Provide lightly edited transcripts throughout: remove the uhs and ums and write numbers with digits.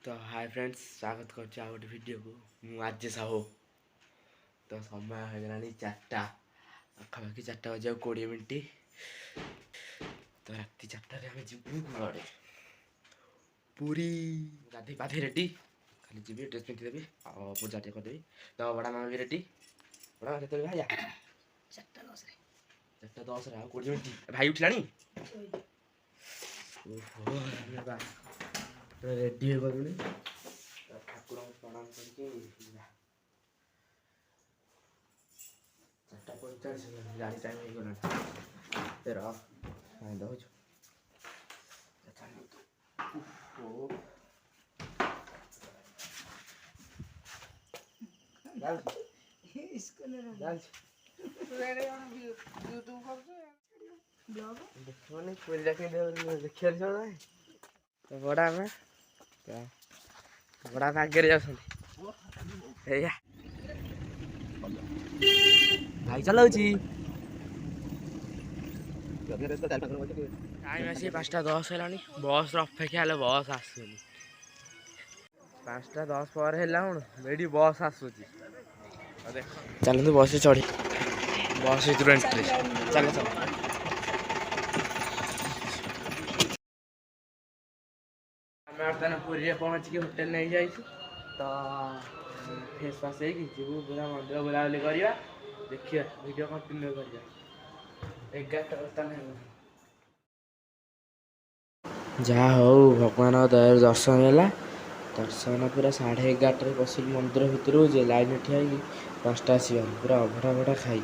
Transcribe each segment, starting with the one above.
तो hi friends स्वागत करछी आ गोटे वीडियो को मु आज साहो तो समय हो गलानी 4टा आखापाखि 4टा बजे 20 मिनिट तो राति 4टा रे हमें जीवु घरे पूरी गाधी पाधी रेडी खाली जीवी ड्रेस पिंधि देबी आ पूजा टे कर देबी तो बड़ा मामा भी रेडी बड़ा मामा केते भाया 4:10 रे 4:10 रे आ 20 मिनिट भाई उठलानी ओहो बा रेडी हो गलुनी ठाकुर प्रणाम करके 4:45 गाड़ी टाइम हो गला तेरा फाइन दो जो ओ डाल इसको ले डाल रेडी ऑन यूट्यूब पर ब्लॉग देखो नहीं कोई जाके देखिया छ ना तो बड़ा में क्या बड़ा आगे जाउछन हेया भाई चलाउची टाइम आसी 5:10 हेलानी बस अपेक्षा हेले बस आसुनी 5:10 पर हेला हुन मेडी बस आसुची देखो चलनु बस चढ़ी बस तुरंत चल चल बर्तमान पुरी पहुँच के होटेल नहीं जाइए तो फेस वाश हो पूरा मंदिर बुलाबुली करवा देखिए वीडियो कंटिन्यू करिया 11टा बर्तमान जहाँ हो भगवान दया दर्शन है दर्शन पूरा 11:30 बसिल मंदिर भितर जे लाइन ठिया 5टा आसवा पूरा अभड़ा भड़ा खाई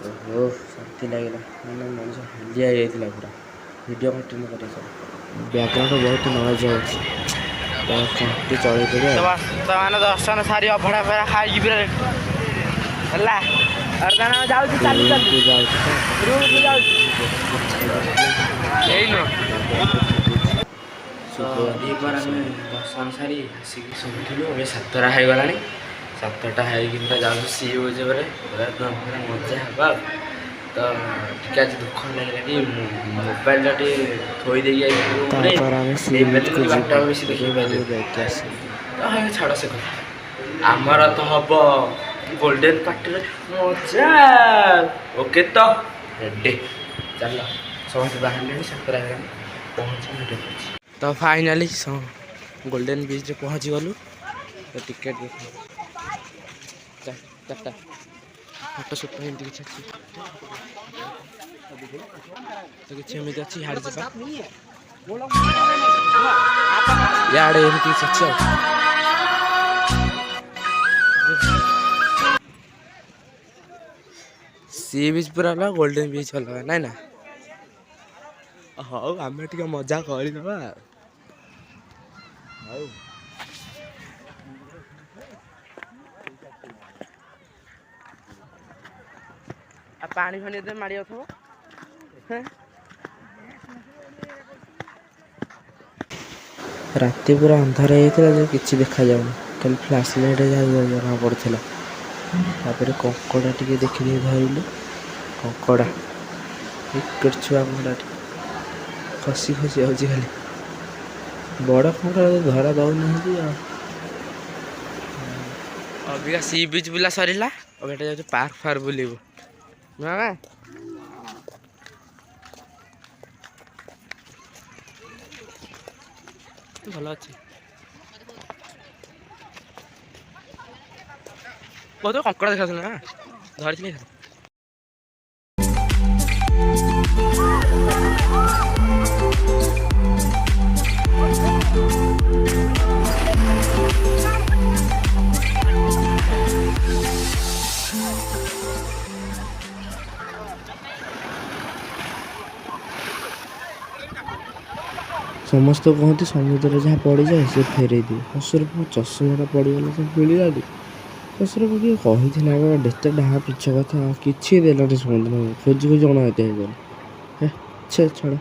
ओहो शांति लगे मैंने मनुष्य हालिया जाइए पूरा वीडियो कंटिन्यू कर बैकग्राउंड बहुत नॉइज हो चल दर्शन सारी अभड़ा भड़ा खाई दर्शन सारी आसिक शुभुलु ए 7टा हो गला 7टा हो जाऊँ सी यूज मजा हाँ तो टे आज दुख लगे कि मोबाइल थोई दे बेसी देख छाड़ से कथा आमर तो हम गोल्डन पार्टी मजा ओके तो रेडी चल समस्त बाहर 7टा पहुँच तो फाइनाली गोल्डन बीच पहुँच गलु तो टिकेट देख 4टा फोटो शूट एमती किसी अच्छी तो किसी एमती अच्छी हाड़ी जा याडे एमती किसी अच्छी सी बीच पूरा अलग गोल्डन बीच अलग ना ना हाँ आम टे मजा करदे पानी फानी तो माड़ी थो राति पूरा अंधार होता किसी देखा जाऊन खाली फ्लैश लाइट जना पड़ा तापर कंकड़ा टे देखी धरलु कंकड़ा छुआ कंकड़ा खसी खसी आँच खाली बड़ कंकड़ा धरा दौना अबिका सी बीच बुला सरला अब जाऊँ पार्क फार्क बुलू मामा भल अच्छे बहुत कंकड़ा देखा ना धरी समस्त कहते समुद्र जहाँ पड़ जाए से फेरे दिए हसर चषमाटा पड़गला सब मिलगा हसर किए कही डेते ढा पिछ कथा किसी देलानी समुद्र खोज खोज अनाहत हो छाड़